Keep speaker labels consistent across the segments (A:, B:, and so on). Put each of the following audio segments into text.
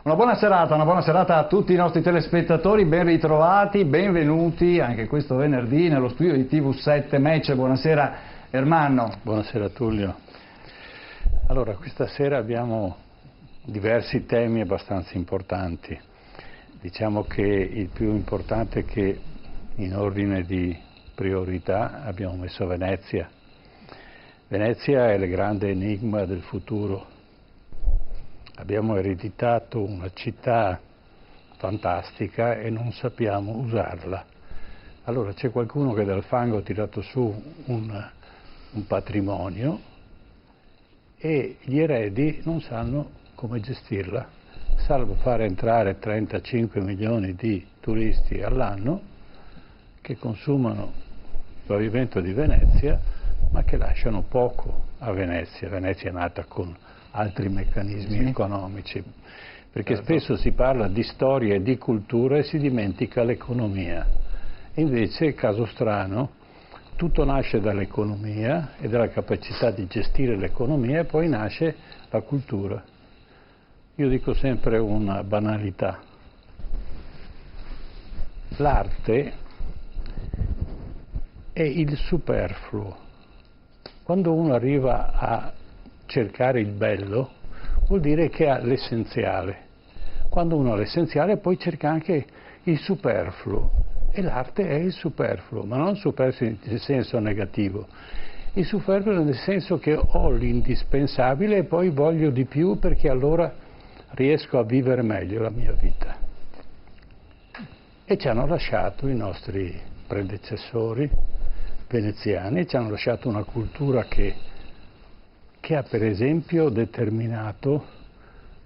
A: Una buona serata a tutti i nostri telespettatori, ben ritrovati, benvenuti anche questo venerdì nello studio di TV7 Match. Buonasera Ermanno.
B: Buonasera Tullio. Allora, questa sera abbiamo diversi temi abbastanza importanti. Diciamo che il più importante è che in ordine di priorità abbiamo messo Venezia. Venezia è il grande enigma del futuro. Abbiamo ereditato una città fantastica e non sappiamo usarla. Allora c'è qualcuno che dal fango ha tirato su un patrimonio e gli eredi non sanno come gestirla, salvo fare entrare 35 milioni di turisti all'anno che consumano il pavimento di Venezia, ma che lasciano poco a Venezia. Venezia è nata con altri meccanismi economici, perché spesso si parla di storia e di cultura e si dimentica l'economia. E invece, caso strano, tutto nasce dall'economia e dalla capacità di gestire l'economia e poi nasce la cultura. Io dico sempre una banalità. L'arte è il superfluo. Quando uno arriva a cercare il bello, vuol dire che ha l'essenziale. Quando uno ha l'essenziale poi cerca anche il superfluo, e l'arte è il superfluo, ma non il superfluo in senso negativo. Il superfluo nel senso che ho l'indispensabile e poi voglio di più perché allora riesco a vivere meglio la mia vita. E ci hanno lasciato i nostri predecessori veneziani, ci hanno lasciato una cultura che ha per esempio determinato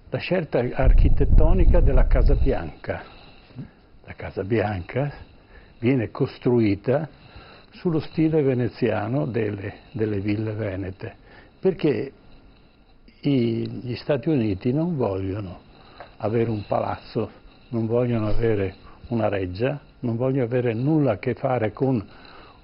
B: la scelta architettonica della Casa Bianca. La Casa Bianca viene costruita sullo stile veneziano delle ville venete, perché gli Stati Uniti non vogliono avere un palazzo, non vogliono avere una reggia, non vogliono avere nulla a che fare con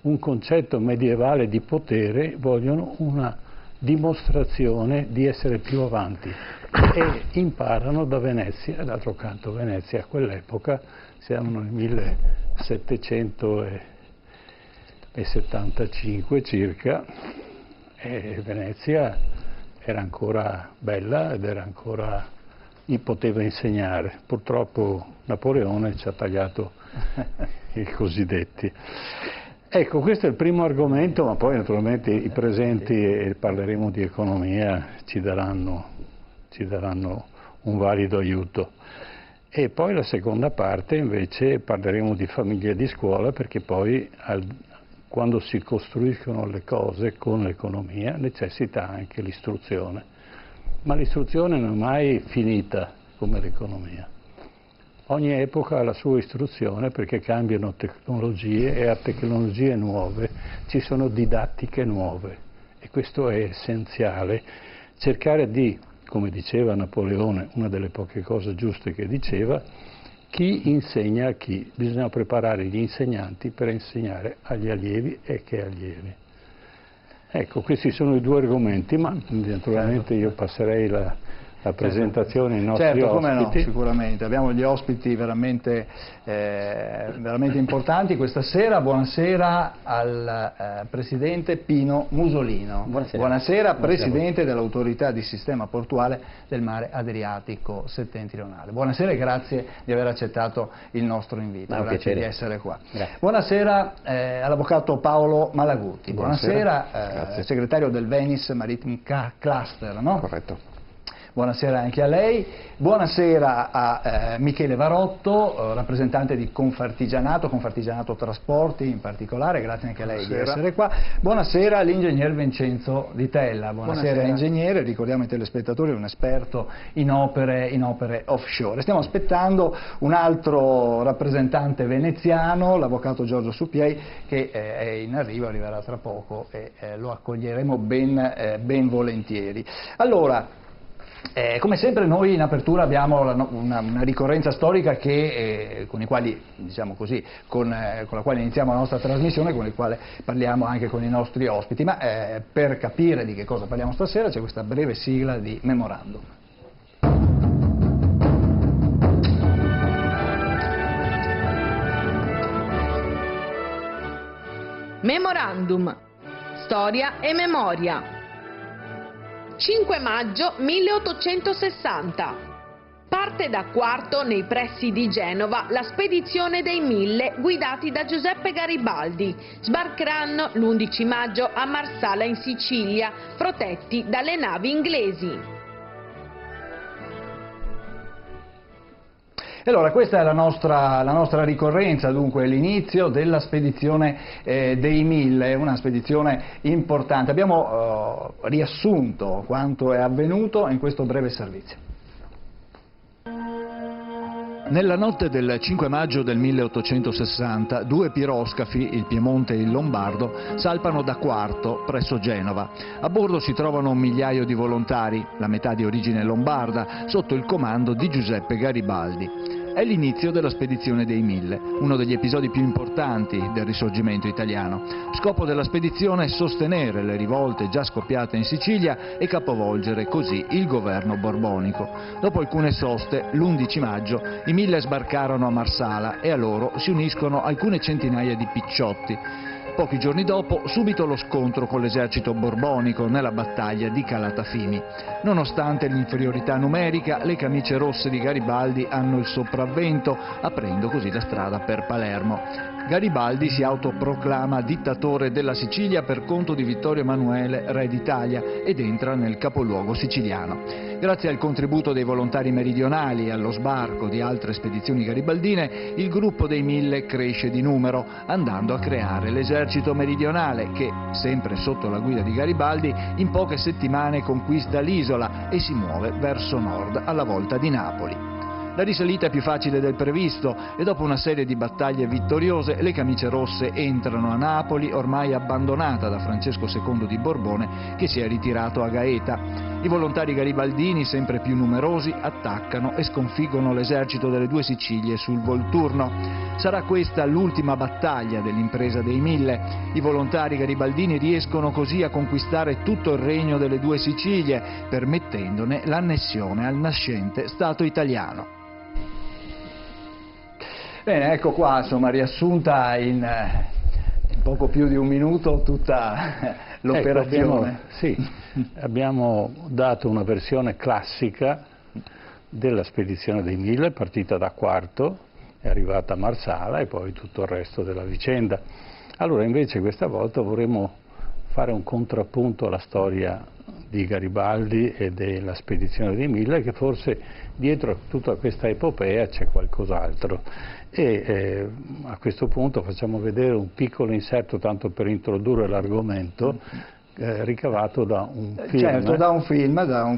B: un concetto medievale di potere, vogliono una dimostrazione di essere più avanti e imparano da Venezia. D'altro canto Venezia a quell'epoca, siamo nel 1775 circa, e Venezia era ancora bella ed era ancora, gli poteva insegnare. Purtroppo Napoleone ci ha tagliato i cosiddetti. Ecco, questo è il primo argomento, ma poi naturalmente i presenti, e parleremo di economia, ci daranno un valido aiuto. E poi la seconda parte invece parleremo di famiglia e di scuola, perché poi quando si costruiscono le cose con l'economia necessita anche l'istruzione. Ma l'istruzione non è mai finita come l'economia. Ogni epoca ha la sua istruzione perché cambiano tecnologie e a tecnologie nuove ci sono didattiche nuove e questo è essenziale. Cercare di, come diceva Napoleone, una delle poche cose giuste che diceva, chi insegna a chi, bisogna preparare gli insegnanti per insegnare agli allievi e che allievi. Ecco, questi sono i due argomenti, ma naturalmente io passerei la presentazione ai nostri ospiti.
A: Come no, sicuramente. Abbiamo gli ospiti veramente importanti questa sera. Buonasera al Presidente Pino Musolino. Buonasera, Presidente dell'Autorità di Sistema Portuale del Mare Adriatico Settentrionale. Buonasera e grazie di aver accettato il nostro invito. Grazie di essere qua. Grazie. Buonasera all'Avvocato Paolo Malaguti. Buonasera, segretario del Venice Maritime Cluster, no?
C: Corretto.
A: Buonasera anche a lei, buonasera a Michele Varotto, rappresentante di Confartigianato Trasporti in particolare, grazie anche a lei di essere qua. Buonasera all'ingegner Vincenzo Di Tella, buonasera ingegnere, ricordiamo ai telespettatori, è un esperto in opere offshore. Stiamo aspettando un altro rappresentante veneziano, l'avvocato Giorgio Suppiei, che è in arrivo, arriverà tra poco e lo accoglieremo ben volentieri. Allora, come sempre noi in apertura abbiamo una ricorrenza storica con i quali, diciamo così, con la quale iniziamo la nostra trasmissione, con il quale parliamo anche con i nostri ospiti, ma per capire di che cosa parliamo stasera c'è questa breve sigla di Memorandum.
C: Memorandum. Storia e memoria. 5 maggio 1860. Parte da Quarto, nei pressi di Genova, la spedizione dei 1000 guidati da Giuseppe Garibaldi. Sbarcheranno l'11 maggio a Marsala in Sicilia, protetti dalle navi inglesi.
A: E allora questa è la nostra ricorrenza, dunque l'inizio della spedizione dei 1000, una spedizione importante. Abbiamo riassunto quanto è avvenuto in questo breve servizio. Nella notte del 5 maggio del 1860, 2 piroscafi, il Piemonte e il Lombardo, salpano da Quarto, presso Genova. A bordo si trovano 1 migliaio di volontari, la metà di origine lombarda, sotto il comando di Giuseppe Garibaldi. È l'inizio della spedizione dei 1000, uno degli episodi più importanti del risorgimento italiano. Scopo della spedizione è sostenere le rivolte già scoppiate in Sicilia e capovolgere così il governo borbonico. Dopo alcune soste, l'11 maggio, i 1000 sbarcarono a Marsala e a loro si uniscono alcune centinaia di picciotti. Pochi giorni dopo, subito lo scontro con l'esercito borbonico nella battaglia di Calatafimi. Nonostante l'inferiorità numerica, le camicie rosse di Garibaldi hanno il sopravvento, aprendo così la strada per Palermo. Garibaldi si autoproclama dittatore della Sicilia per conto di Vittorio Emanuele, re d'Italia, ed entra nel capoluogo siciliano. Grazie al contributo dei volontari meridionali e allo sbarco di altre spedizioni garibaldine, il gruppo dei 1000 cresce di numero, andando a creare l'esercito meridionale che, sempre sotto la guida di Garibaldi, in poche settimane conquista l'isola e si muove verso nord alla volta di Napoli. La risalita è più facile del previsto e dopo una serie di battaglie vittoriose le camicie rosse entrano a Napoli, ormai abbandonata da Francesco II di Borbone, che si è ritirato a Gaeta. I volontari garibaldini, sempre più numerosi, attaccano e sconfiggono l'esercito delle 2 Sicilie sul Volturno. Sarà questa l'ultima battaglia dell'impresa dei 1000. I volontari garibaldini riescono così a conquistare tutto il regno delle 2 Sicilie, permettendone l'annessione al nascente Stato italiano. Bene, ecco qua, insomma, riassunta in poco più di un minuto tutta l'operazione.
B: Ecco, abbiamo dato una versione classica della spedizione dei 1000, partita da Quarto, è arrivata a Marsala e poi tutto il resto della vicenda. Allora invece questa volta vorremmo fare un contrappunto alla storia di Garibaldi e della spedizione dei 1000, che forse dietro a tutta questa epopea c'è qualcos'altro. E a questo punto facciamo vedere un piccolo inserto, tanto per introdurre l'argomento, ricavato da un film.
A: Certo, da un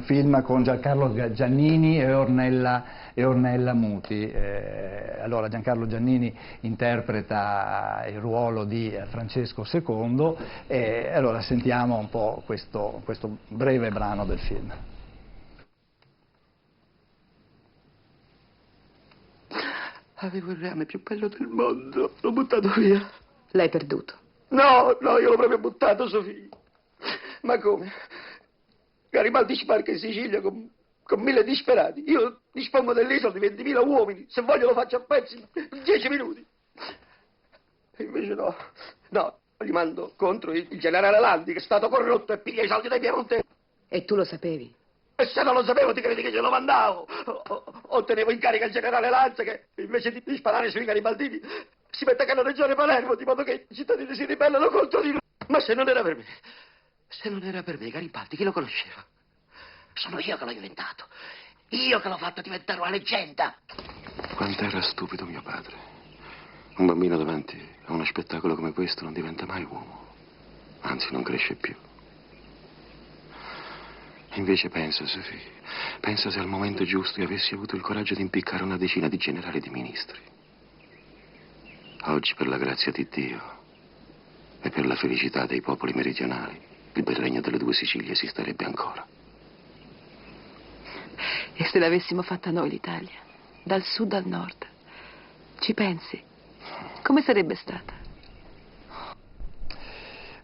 A: film con Giancarlo Giannini e Ornella Muti. Allora Giancarlo Giannini interpreta il ruolo di Francesco II e allora sentiamo un po' questo breve brano del film.
D: Avevo il reame più bello del mondo, l'ho buttato via.
E: L'hai perduto?
D: No, io l'ho proprio buttato, Sofì. Ma come? Garibaldi sbarca in Sicilia con 1000 disperati. Io dispongo dell'isola di 20.000 uomini. Se voglio lo faccio a pezzi in 10 minuti. E invece no, gli mando contro il generale Landi, che è stato corrotto e piglia i soldi dai piemontesi.
E: E tu lo sapevi?
D: E se non lo sapevo, ti credi che glielo mandavo? O tenevo in carica il generale Lanza, che invece di sparare sui garibaldini si mette a cannoneggiare Palermo, di modo che i cittadini si ribellano contro di lui. Ma se non era per me, Garibaldi, chi lo conosceva? Sono io che l'ho inventato. Io che l'ho fatto diventare una leggenda.
F: Quant'era stupido mio padre. Un bambino davanti a uno spettacolo come questo non diventa mai uomo. Anzi, non cresce più. Invece pensa, Sofì, pensa se al momento giusto io avessi avuto il coraggio di impiccare una decina di generali e di ministri. Oggi, per la grazia di Dio e per la felicità dei popoli meridionali, il bel regno delle 2 Sicilie si starebbe ancora.
E: E se l'avessimo fatta noi l'Italia, dal sud al nord, ci pensi? Come sarebbe stata?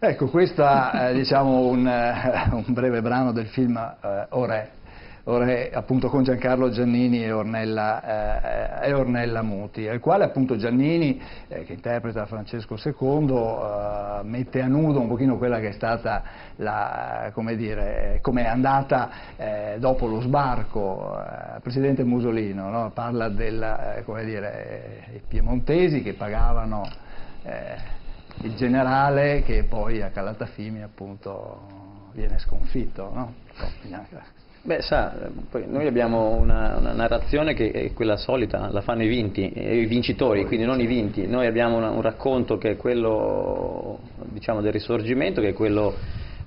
A: Ecco, questa è diciamo un breve brano del film Orè appunto con Giancarlo Giannini e Ornella Muti, al quale appunto Giannini, che interpreta Francesco II, mette a nudo un pochino quella che è stata come è andata dopo lo sbarco. Il presidente Musolino, no? Parla i piemontesi che pagavano il generale che poi a Calatafimi appunto viene sconfitto, no?
G: Beh, poi noi abbiamo una narrazione che è quella solita, la fanno i vincitori, quindi non i vinti. Noi abbiamo un racconto che è quello, diciamo, del Risorgimento, che è quello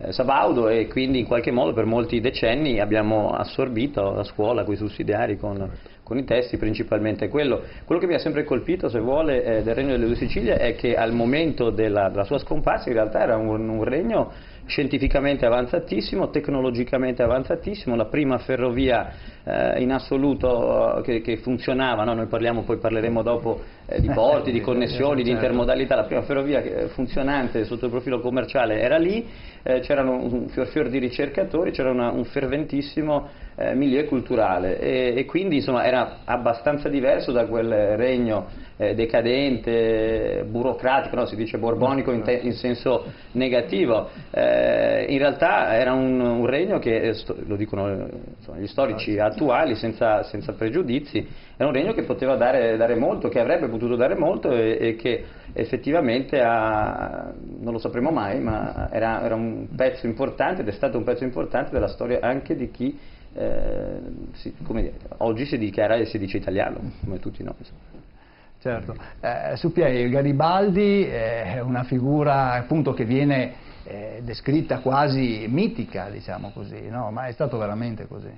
G: sabaudo, e quindi in qualche modo per molti decenni abbiamo assorbito la scuola con i sussidiari, con i testi, principalmente quello. Quello che mi ha sempre colpito, se vuole, del Regno delle Due Sicilie è che al momento della sua scomparsa in realtà era un regno scientificamente avanzatissimo, tecnologicamente avanzatissimo, la prima ferrovia in assoluto che funzionava, no? Noi poi parleremo dopo di porti, di connessioni, di intermodalità. La prima ferrovia funzionante sotto il profilo commerciale era lì, c'erano un fior di ricercatori, c'era un ferventissimo milieu culturale e quindi insomma era abbastanza diverso da quel regno decadente, burocratico, no? Si dice borbonico in senso negativo. In realtà era un regno che, lo dicono gli storici attuali senza pregiudizi, era un regno che poteva dare molto, che avrebbe potuto dare molto e che effettivamente non lo sapremo mai, ma era un pezzo importante ed è stato un pezzo importante della storia anche di chi oggi si dichiara e si dice italiano, come tutti noi.
A: Certo, su Pieri, Garibaldi è una figura appunto che viene descritta quasi mitica, diciamo così, no? Ma è stato veramente così?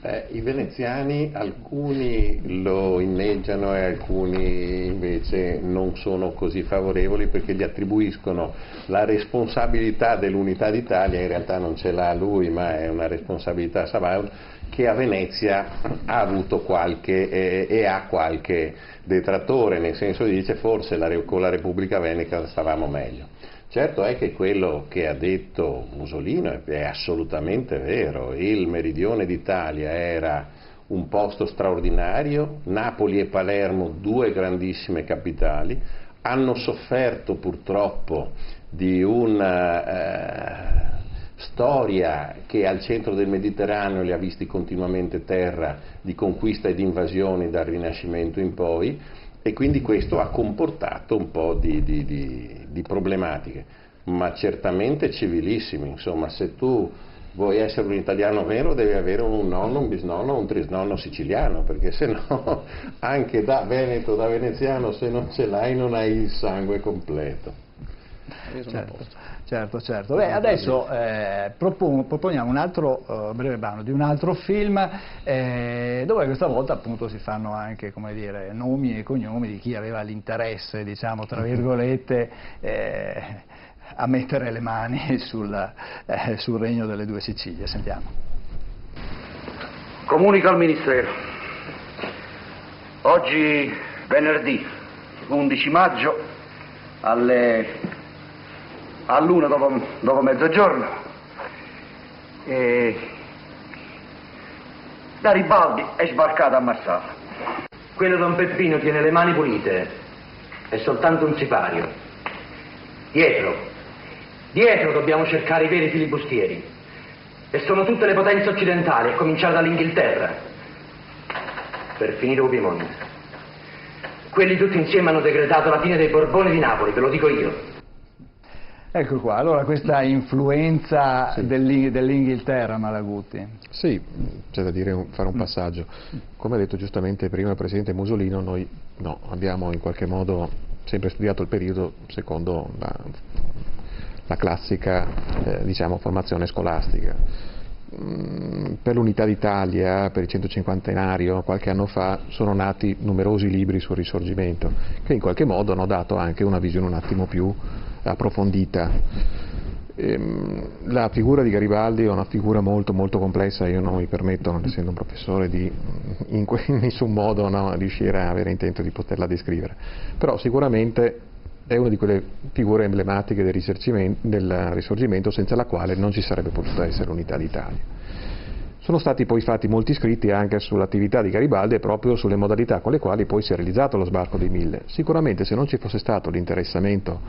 H: I veneziani, alcuni lo inneggiano e alcuni invece non sono così favorevoli perché gli attribuiscono la responsabilità dell'unità d'Italia, in realtà non ce l'ha lui ma è una responsabilità Sabaudo, che a Venezia ha avuto e ha qualche detrattore, nel senso che dice forse con la Repubblica Veneta stavamo meglio. Certo è che quello che ha detto Musolino è assolutamente vero, il meridione d'Italia era un posto straordinario, Napoli e Palermo, due grandissime capitali, hanno sofferto purtroppo di una storia che al centro del Mediterraneo li ha visti continuamente terra di conquista e di invasioni dal Rinascimento in poi, e quindi questo ha comportato un po' di problematiche, ma certamente civilissimi. Insomma, se tu vuoi essere un italiano vero devi avere un nonno, un bisnonno, un trisnonno siciliano, perché se no anche da veneto, da veneziano, se non ce l'hai non hai il sangue completo.
A: Certo. Beh, adesso proponiamo un altro breve brano di un altro film dove questa volta appunto si fanno anche, come dire, nomi e cognomi di chi aveva l'interesse, diciamo tra virgolette, a mettere le mani sul Regno delle Due Sicilie. Sentiamo.
D: Comunico al Ministero. Oggi venerdì 11 maggio all'1 dopo mezzogiorno Garibaldi è sbarcato a Marsala.
I: Quello Don Peppino tiene le mani pulite, è soltanto un sipario. Dietro dobbiamo cercare i veri filibustieri, e sono tutte le potenze occidentali, a cominciare dall'Inghilterra, per finire il Piemonte. Quelli tutti insieme hanno decretato la fine dei Borboni di Napoli, ve lo dico io.
A: Ecco qua, allora questa influenza dell'Inghilterra, Malaguti.
H: Sì, c'è da dire, fare un passaggio. Come ha detto giustamente prima il Presidente Musolino, noi abbiamo in qualche modo sempre studiato il periodo secondo la classica diciamo, formazione scolastica. Per l'Unità d'Italia, per il 150enario, qualche anno fa, sono nati numerosi libri sul Risorgimento, che in qualche modo hanno dato anche una visione un attimo più approfondita. La figura di Garibaldi è una figura molto molto complessa, io non mi permetto, essendo un professore, di in nessun modo riuscire a avere intento di poterla descrivere, però sicuramente è una di quelle figure emblematiche del Risorgimento senza la quale non ci sarebbe potuta essere l'Unità d'Italia.
J: Sono stati poi fatti molti scritti anche sull'attività di Garibaldi e proprio sulle modalità con le quali poi si è realizzato lo sbarco dei 1000. Sicuramente se non ci fosse stato l'interessamento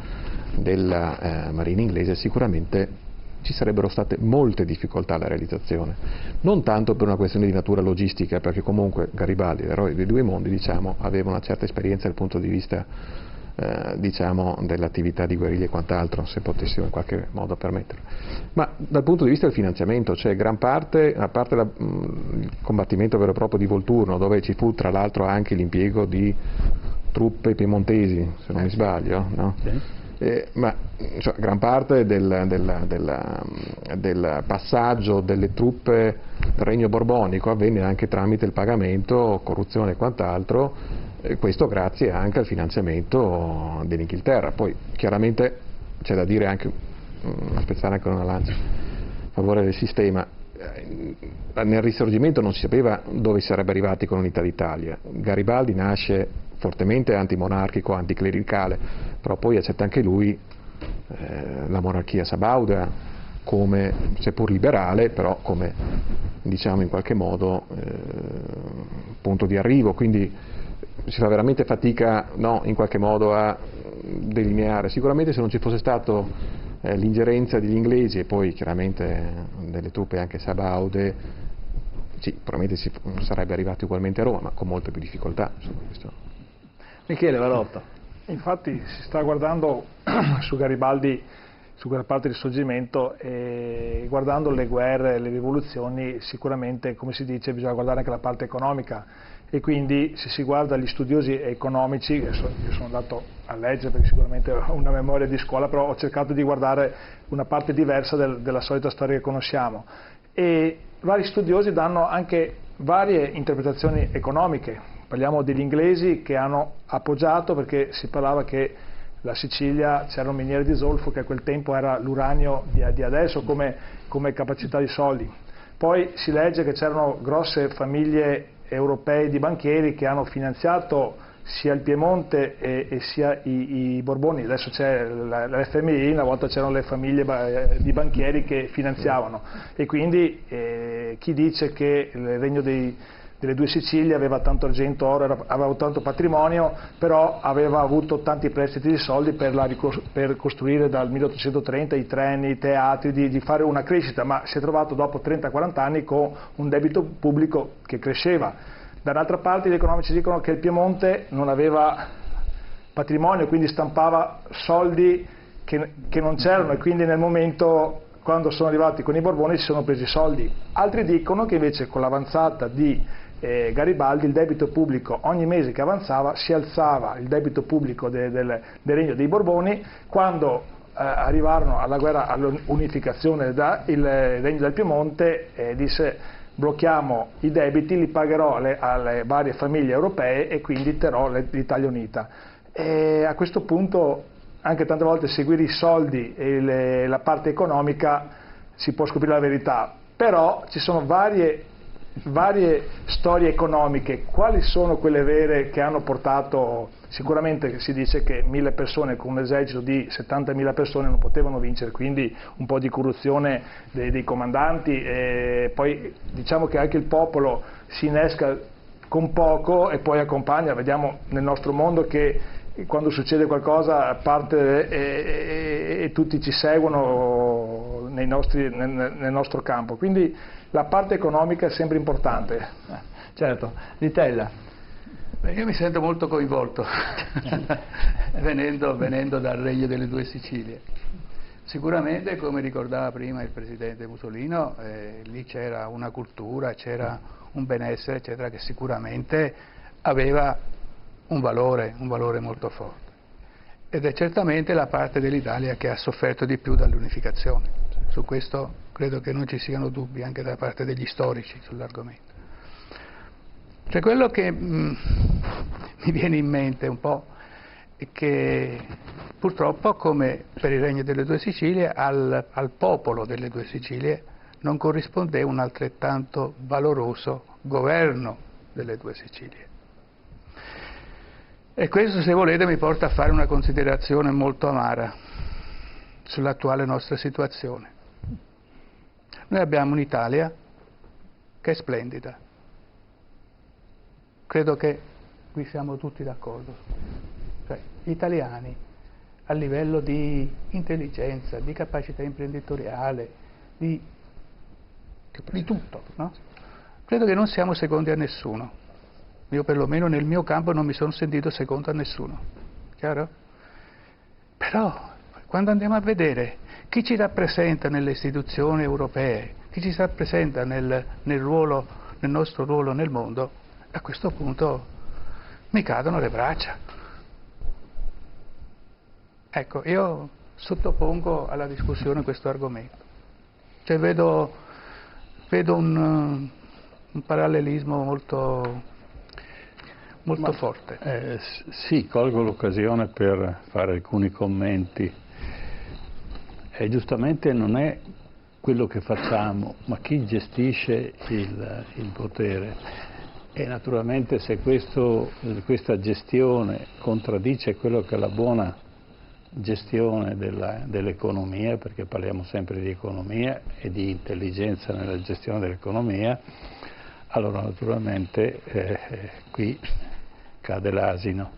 J: della Marina inglese, sicuramente ci sarebbero state molte difficoltà alla realizzazione, non tanto per una questione di natura logistica, perché comunque Garibaldi, l'eroe dei due mondi, diciamo, aveva una certa esperienza dal punto di vista diciamo, dell'attività di guerriglia e quant'altro, se potessimo in qualche modo permetterlo. Ma dal punto di vista del finanziamento, cioè gran parte, a parte il combattimento vero e proprio di Volturno, dove ci fu tra l'altro anche l'impiego di truppe piemontesi, se non mi sbaglio, no? Sì. Ma cioè, gran parte del passaggio delle truppe del Regno Borbonico avvenne anche tramite il pagamento, corruzione e quant'altro, questo grazie anche al finanziamento dell'Inghilterra. Poi chiaramente c'è da dire anche, spezzare anche una lancia a favore del sistema. Nel Risorgimento non si sapeva dove si sarebbe arrivati con l'unità d'Italia. Garibaldi nasce fortemente antimonarchico, anticlericale, però poi accetta anche lui la monarchia sabauda come, seppur liberale, però come, diciamo, in qualche modo punto di arrivo, quindi si fa veramente fatica, no, in qualche modo a delineare. Sicuramente se non ci fosse stato l'ingerenza degli inglesi e poi chiaramente delle truppe anche sabaude, sì, probabilmente si sarebbe arrivati ugualmente a Roma, ma con molte più difficoltà. Insomma, questo.
A: Michele Varotto.
K: Infatti si sta guardando su Garibaldi, su quella parte del Risorgimento, e guardando le guerre, le rivoluzioni, sicuramente, come si dice, bisogna guardare anche la parte economica, e quindi se si guarda gli studiosi economici, io sono andato a leggere perché sicuramente ho una memoria di scuola, però ho cercato di guardare una parte diversa della solita storia che conosciamo, e vari studiosi danno anche varie interpretazioni economiche. Parliamo degli inglesi che hanno appoggiato, perché si parlava che la Sicilia c'erano miniere di zolfo che a quel tempo era l'uranio di adesso come capacità di soldi. Poi si legge che c'erano grosse famiglie europee di banchieri che hanno finanziato sia il Piemonte e sia i Borboni. Adesso c'è l'FMI, una volta c'erano le famiglie di banchieri che finanziavano, e quindi chi dice che il regno delle due Sicilie aveva tanto argento, oro, aveva tanto patrimonio, però aveva avuto tanti prestiti di soldi per costruire dal 1830 i treni, i teatri, di fare una crescita, ma si è trovato dopo 30-40 anni con un debito pubblico che cresceva. Dall'altra parte gli economici dicono che il Piemonte non aveva patrimonio, quindi stampava soldi che non c'erano, e quindi nel momento, quando sono arrivati con i Borboni, si sono presi i soldi. Altri dicono che invece con l'avanzata di Garibaldi il debito pubblico, ogni mese che avanzava si alzava il debito pubblico del regno dei Borboni. Quando arrivarono alla guerra, all'unificazione, il regno del Piemonte disse: blocchiamo i debiti, li pagherò alle varie famiglie europee e quindi terrò l'Italia unita. E a questo punto anche tante volte seguire i soldi e la parte economica si può scoprire la verità, però ci sono varie storie economiche. Quali sono quelle vere che hanno portato? Sicuramente si dice che 1000 persone con un esercito di 70.000 persone non potevano vincere, quindi un po' di corruzione dei comandanti, e poi diciamo che anche il popolo si innesca con poco e poi accompagna. Vediamo nel nostro mondo che quando succede qualcosa parte e tutti ci seguono nel nostro campo, quindi la parte economica è sempre importante.
B: Certo. Ditella. Io mi sento molto coinvolto venendo dal regno delle due Sicilie. Sicuramente, come ricordava prima il presidente Musolino, lì c'era una cultura, c'era un benessere, eccetera, che sicuramente aveva un valore molto forte. Ed è certamente la parte dell'Italia che ha sofferto di più dall'unificazione. Su questo credo che non ci siano dubbi anche da parte degli storici sull'argomento. Cioè, quello che mi viene in mente un po' è che purtroppo, come per il Regno delle Due Sicilie, al popolo delle Due Sicilie non corrispondeva un altrettanto valoroso governo delle Due Sicilie. E questo, se volete, mi porta a fare una considerazione molto amara sull'attuale nostra situazione. Noi abbiamo un'Italia
L: che è splendida. Credo che qui siamo tutti d'accordo. Cioè, gli italiani a livello di intelligenza, di capacità imprenditoriale, di tutto, no? Credo che non siamo secondi a nessuno. Io perlomeno nel mio campo non mi sono sentito secondo a nessuno. Chiaro? Però quando andiamo a vedere chi ci rappresenta nelle istituzioni europee, chi ci rappresenta nel nostro ruolo nel mondo, a questo punto mi cadono le braccia. Ecco, io sottopongo alla discussione questo argomento. Cioè vedo un parallelismo molto forte.
B: Sì, colgo l'occasione per fare alcuni commenti. Giustamente non è quello che facciamo, ma chi gestisce il potere. E naturalmente se questa gestione contraddice quello che è la buona gestione dell'economia, perché parliamo sempre di economia e di intelligenza nella gestione dell'economia, allora naturalmente qui cade l'asino.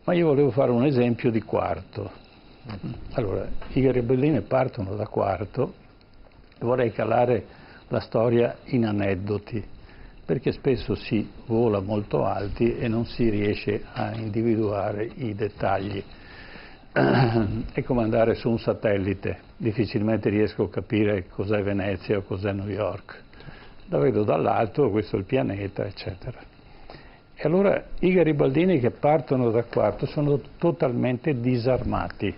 B: Ma io volevo fare un esempio di Quarto. Allora, i garibaldini partono da Quarto e vorrei calare la storia in aneddoti, perché spesso si vola molto alti e non si riesce a individuare i dettagli. È come andare su un satellite, difficilmente riesco a capire cos'è Venezia o cos'è New York. La vedo dall'alto, questo è il pianeta, eccetera. E allora i garibaldini che partono da Quarto sono totalmente disarmati,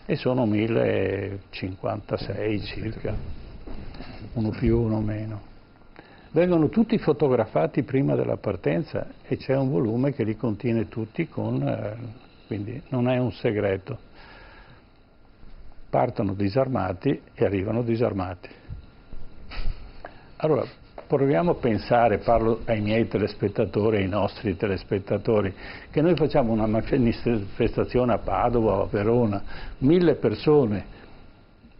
B: e sono 1056 circa, uno più, uno meno. Vengono tutti fotografati prima della partenza e c'è un volume che li contiene tutti, quindi non è un segreto. Partono disarmati e arrivano disarmati. Allora, proviamo a pensare, parlo ai miei telespettatori, ai nostri telespettatori, che noi facciamo una manifestazione a Padova o a Verona, 1000 persone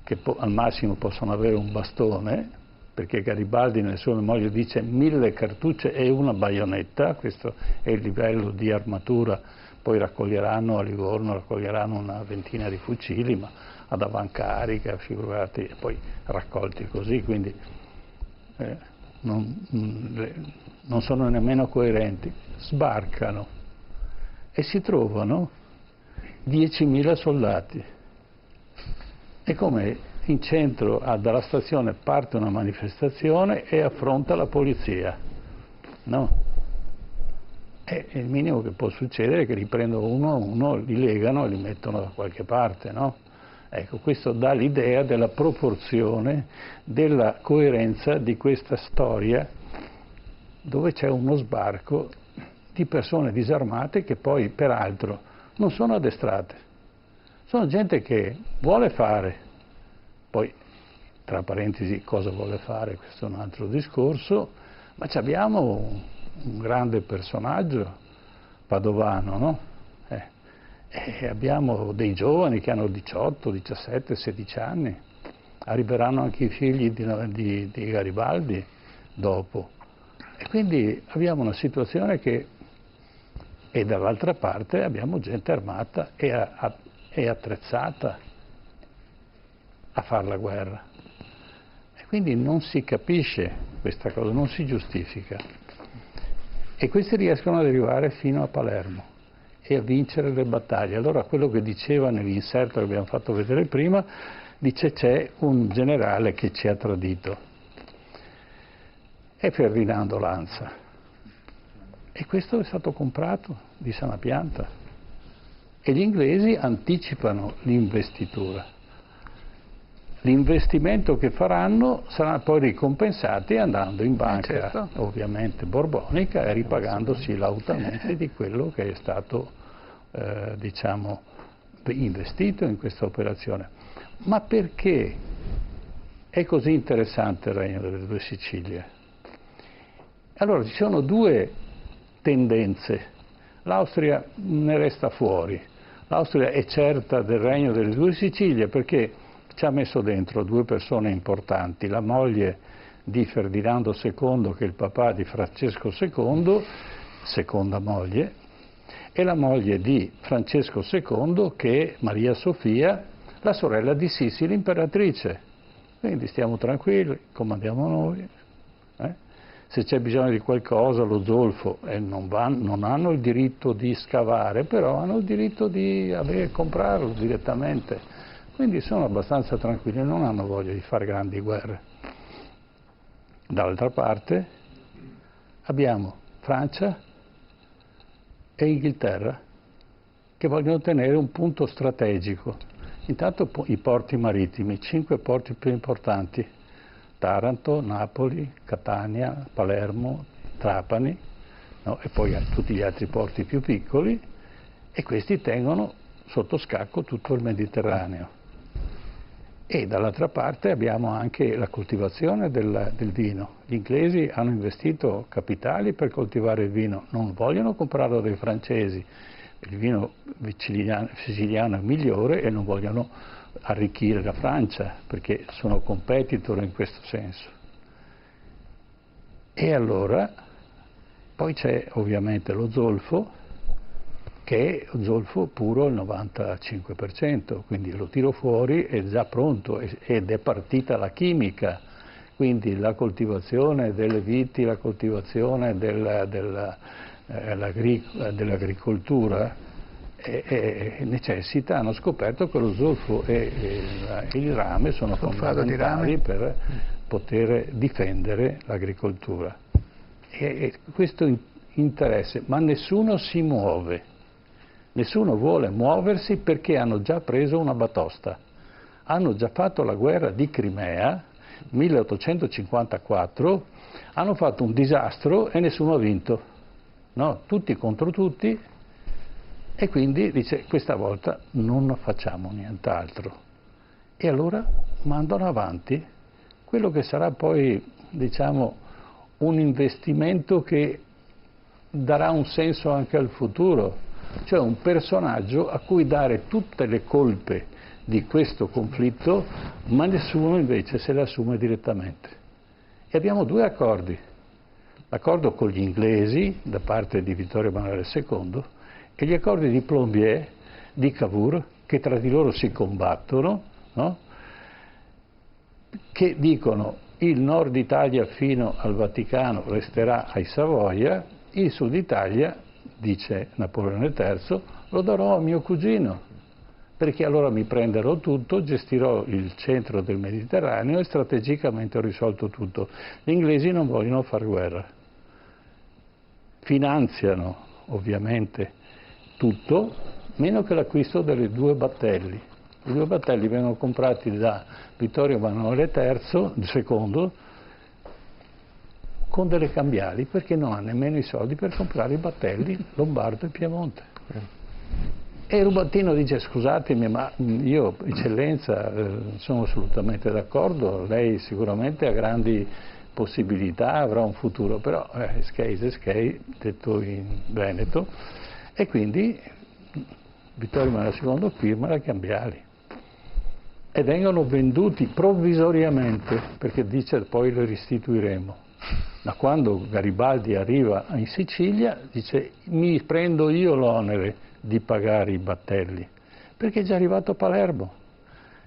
B: che al massimo possono avere un bastone, perché Garibaldi nelle sue memorie dice 1000 cartucce e una baionetta, questo è il livello di armatura, poi raccoglieranno a Livorno, raccoglieranno una ventina di fucili, ma ad avancarica, figurati, e poi raccolti così, quindi non sono nemmeno coerenti. Sbarcano e si trovano 10.000 soldati. E come in centro dalla stazione parte una manifestazione e affronta la polizia, no? E il minimo che può succedere è che li prendono uno a uno, li legano e li mettono da qualche parte, no? Ecco, questo dà l'idea della proporzione, della coerenza di questa storia dove c'è uno sbarco di persone disarmate che poi peraltro non sono addestrate, sono gente che vuole fare. Poi, tra parentesi, cosa vuole fare? Questo è un altro discorso, ma abbiamo un grande personaggio padovano, no? E abbiamo dei giovani che hanno 18, 17, 16 anni, arriveranno anche i figli di Garibaldi dopo. E quindi abbiamo una situazione e dall'altra parte abbiamo gente armata e attrezzata a fare la guerra. E quindi non si capisce questa cosa, non si giustifica. E questi riescono ad arrivare fino a Palermo e a vincere le battaglie. Allora quello che diceva nell'inserto che abbiamo fatto vedere prima, dice c'è un generale che ci ha tradito. È Ferdinando Lanza. E questo è stato comprato di sana pianta. E gli inglesi anticipano l'investitura. L'investimento che faranno sarà poi ricompensati andando in banca, certo, ovviamente borbonica, e ripagandosi lautamente di quello che è stato diciamo investito in questa operazione. Ma perché è così interessante il Regno delle Due Sicilie? Allora ci sono due tendenze. L'Austria ne resta fuori. L'Austria è certa del Regno delle Due Sicilie perché ci ha messo dentro due persone importanti, la moglie di Ferdinando II, che è il papà di Francesco II, seconda moglie, e la moglie di Francesco II, che è Maria Sofia, la sorella di Sisi, l'imperatrice. Quindi stiamo tranquilli, comandiamo noi. Se c'è bisogno di qualcosa, lo zolfo, non hanno il diritto di scavare, però hanno il diritto di comprarlo direttamente. Quindi sono abbastanza tranquilli, non hanno voglia di fare grandi guerre. Dall'altra parte abbiamo Francia e Inghilterra che vogliono tenere un punto strategico. Intanto i porti marittimi, 5 porti più importanti: Taranto, Napoli, Catania, Palermo, Trapani, no? E poi tutti gli altri porti più piccoli, e questi tengono sotto scacco tutto il Mediterraneo. E dall'altra parte abbiamo anche la coltivazione del vino. Gli inglesi hanno investito capitali per coltivare il vino, non vogliono comprarlo dai francesi, il vino siciliano è migliore, e non vogliono arricchire la Francia perché sono competitor in questo senso. E allora poi c'è ovviamente lo zolfo, che è zolfo puro al 95%, quindi lo tiro fuori, è già pronto ed è partita la chimica, quindi la coltivazione delle viti, la coltivazione dell'agricoltura necessita, hanno scoperto che lo zolfo e il rame sono fondamentali per poter difendere l'agricoltura. E questo interesse, ma nessuno si muove, nessuno vuole muoversi perché hanno già preso una batosta, hanno già fatto la guerra di Crimea, 1854, hanno fatto un disastro e nessuno ha vinto, no? Tutti contro tutti. E quindi dice, questa volta non facciamo nient'altro. E allora mandano avanti quello che sarà poi, diciamo, un investimento che darà un senso anche al futuro, cioè un personaggio a cui dare tutte le colpe di questo conflitto, ma nessuno invece se le assume direttamente. E abbiamo 2 accordi. L'accordo con gli inglesi, da parte di Vittorio Emanuele II, e gli accordi di Plombières, di Cavour, che tra di loro si combattono, no? Che dicono il nord Italia fino al Vaticano resterà ai Savoia, il sud Italia, dice Napoleone III, lo darò a mio cugino, perché allora mi prenderò tutto, gestirò il centro del Mediterraneo e strategicamente ho risolto tutto. Gli inglesi non vogliono far guerra, finanziano ovviamente tutto, meno che l'acquisto delle 2 battelli. I 2 battelli vengono comprati da Vittorio Emanuele II, con delle cambiali, perché non ha nemmeno i soldi per comprare i battelli Lombardo e Piemonte. E Rubattino dice: scusatemi, ma io, eccellenza, sono assolutamente d'accordo, lei sicuramente ha grandi possibilità, avrà un futuro, però skei, detto in Veneto. E quindi Vittorio Emanuele II firma la cambiali e vengono venduti provvisoriamente, perché dice poi le restituiremo. Ma quando Garibaldi arriva in Sicilia dice: mi prendo io l'onere di pagare i battelli, perché è già arrivato a Palermo,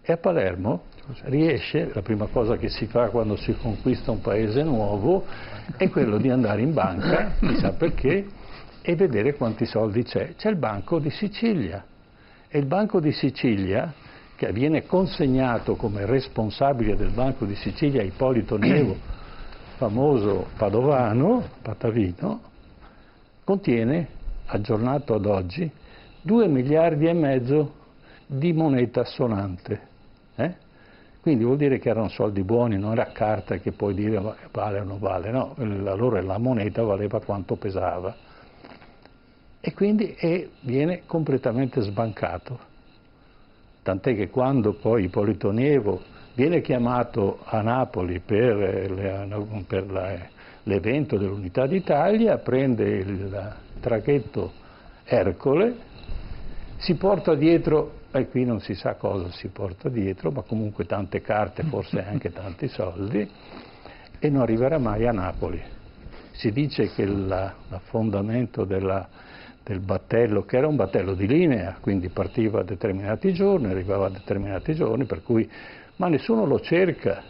B: e a Palermo riesce, la prima cosa che si fa quando si conquista un paese nuovo è quello di andare in banca, chissà perché, e vedere quanti soldi c'è. C'è il Banco di Sicilia, e il Banco di Sicilia, che viene consegnato come responsabile del Banco di Sicilia a Ippolito Nievo, famoso padovano, patavino, contiene, aggiornato ad oggi, 2,5 miliardi di moneta sonante. Quindi vuol dire che erano soldi buoni, non era carta che puoi dire vale o non vale, no, allora la moneta valeva quanto pesava. E quindi viene completamente sbancato. Tant'è che quando poi Ippolito Nievo viene chiamato a Napoli per l'evento dell'Unità d'Italia, prende il traghetto Ercole, si porta dietro e qui non si sa cosa si porta dietro, ma comunque tante carte, forse anche tanti soldi, e non arriverà mai a Napoli. Si dice che l'affondamento del battello, che era un battello di linea, quindi partiva a determinati giorni, arrivava a determinati giorni, per cui, ma nessuno lo cerca.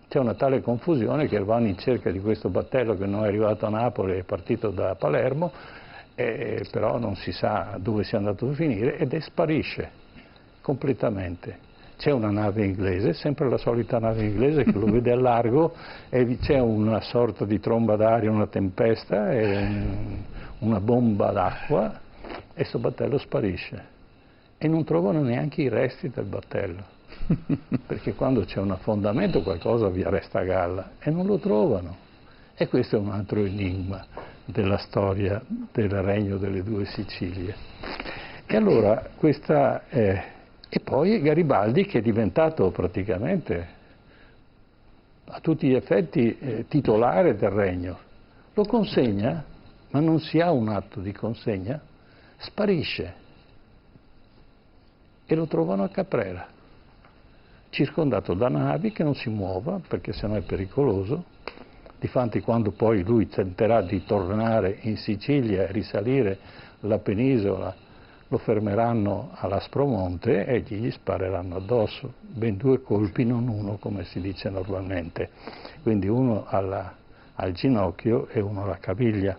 B: C'è una tale confusione che vanno in cerca di questo battello che non è arrivato a Napoli, è partito da Palermo, però non si sa dove sia andato a finire ed sparisce completamente. C'è una nave inglese, sempre la solita nave inglese che lo vede al largo, e c'è una sorta di tromba d'aria, una tempesta, e una bomba d'acqua, e questo battello sparisce. E non trovano neanche i resti del battello, perché quando c'è un affondamento qualcosa vi resta a galla, e non lo trovano. E questo è un altro enigma della storia del Regno delle Due Sicilie. E allora questa e poi Garibaldi, che è diventato praticamente a tutti gli effetti titolare del regno, lo consegna, ma non si ha un atto di consegna, sparisce e lo trovano a Caprera, circondato da navi, che non si muova perché sennò è pericoloso. Difatti, quando poi lui tenterà di tornare in Sicilia e risalire la penisola, lo fermeranno all'Aspromonte e gli spareranno addosso, ben 2 colpi, non uno come si dice normalmente, quindi uno al ginocchio e uno alla caviglia.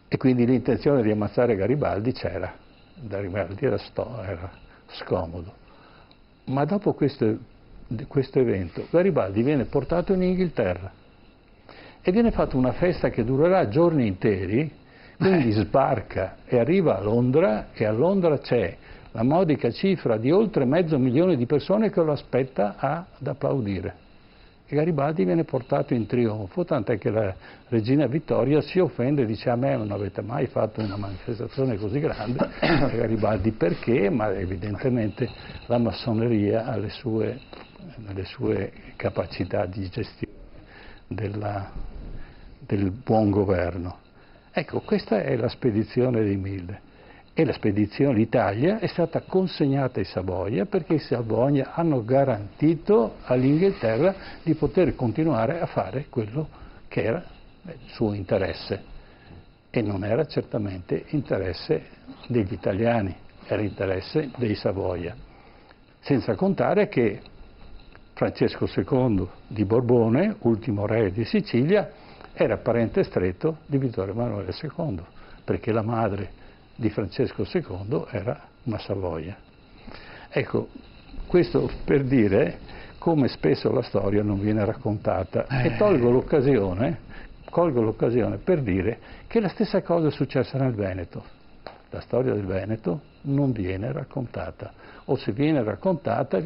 B: E quindi l'intenzione di ammazzare Garibaldi c'era, Garibaldi era scomodo. Ma dopo questo evento Garibaldi viene portato in Inghilterra e viene fatta una festa che durerà giorni interi. Quindi sbarca e arriva a Londra, e a Londra c'è la modica cifra di oltre 500.000 di persone che lo aspetta ad applaudire. E Garibaldi viene portato in trionfo, tant'è che la regina Vittoria si offende e dice: a me non avete mai fatto una manifestazione così grande. E Garibaldi perché? Ma evidentemente la massoneria ha le sue capacità di gestione del buon governo. Ecco, questa è la spedizione dei 1000, e l'Italia è stata consegnata ai Savoia perché i Savoia hanno garantito all'Inghilterra di poter continuare a fare quello che era il suo interesse, e non era certamente interesse degli italiani, era interesse dei Savoia, senza contare che Francesco II di Borbone, ultimo re di Sicilia, era parente stretto di Vittorio Emanuele II, perché la madre di Francesco II era una Savoia. Ecco, questo per dire come spesso la storia non viene raccontata, e colgo l'occasione per dire che la stessa cosa è successa nel Veneto. La storia del Veneto non viene raccontata, o se viene raccontata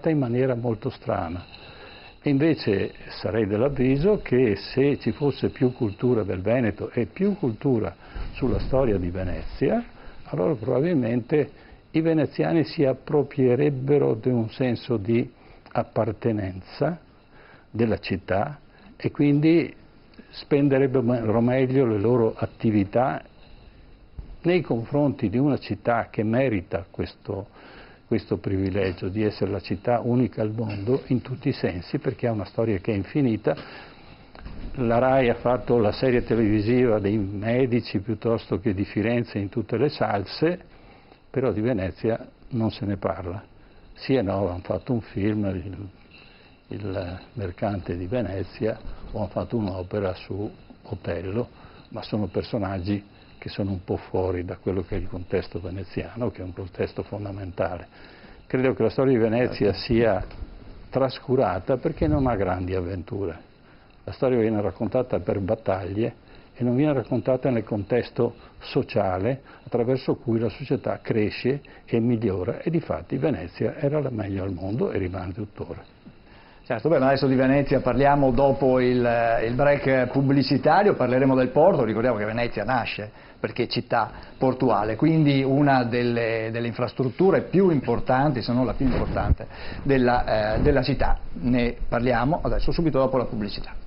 B: in maniera molto strana. E invece sarei dell'avviso che se ci fosse più cultura del Veneto e più cultura sulla storia di Venezia, allora probabilmente i veneziani si approprierebbero di un senso di appartenenza della città, e quindi spenderebbero meglio le loro attività nei confronti di una città che merita questo privilegio di essere la città unica al mondo in tutti i sensi, perché ha una storia che è infinita. La RAI ha fatto la serie televisiva dei Medici piuttosto che di Firenze in tutte le salse, però di Venezia non se ne parla. Sì e no, hanno fatto un film, il Mercante di Venezia, o hanno fatto un'opera su Otello, ma sono personaggi che sono un po' fuori da quello che è il contesto veneziano, che è un contesto fondamentale. Credo che la storia di Venezia sia trascurata perché non ha grandi avventure. La storia viene raccontata per battaglie e non viene raccontata nel contesto sociale attraverso cui la società cresce e migliora, e difatti Venezia era la meglio al mondo e rimane tuttora.
A: Certo, beh, ma adesso di Venezia parliamo dopo il break pubblicitario, parleremo del porto. Ricordiamo che Venezia nasce perché è città portuale, quindi una delle infrastrutture più importanti, se non la più importante, della città. Ne parliamo adesso, subito dopo la pubblicità.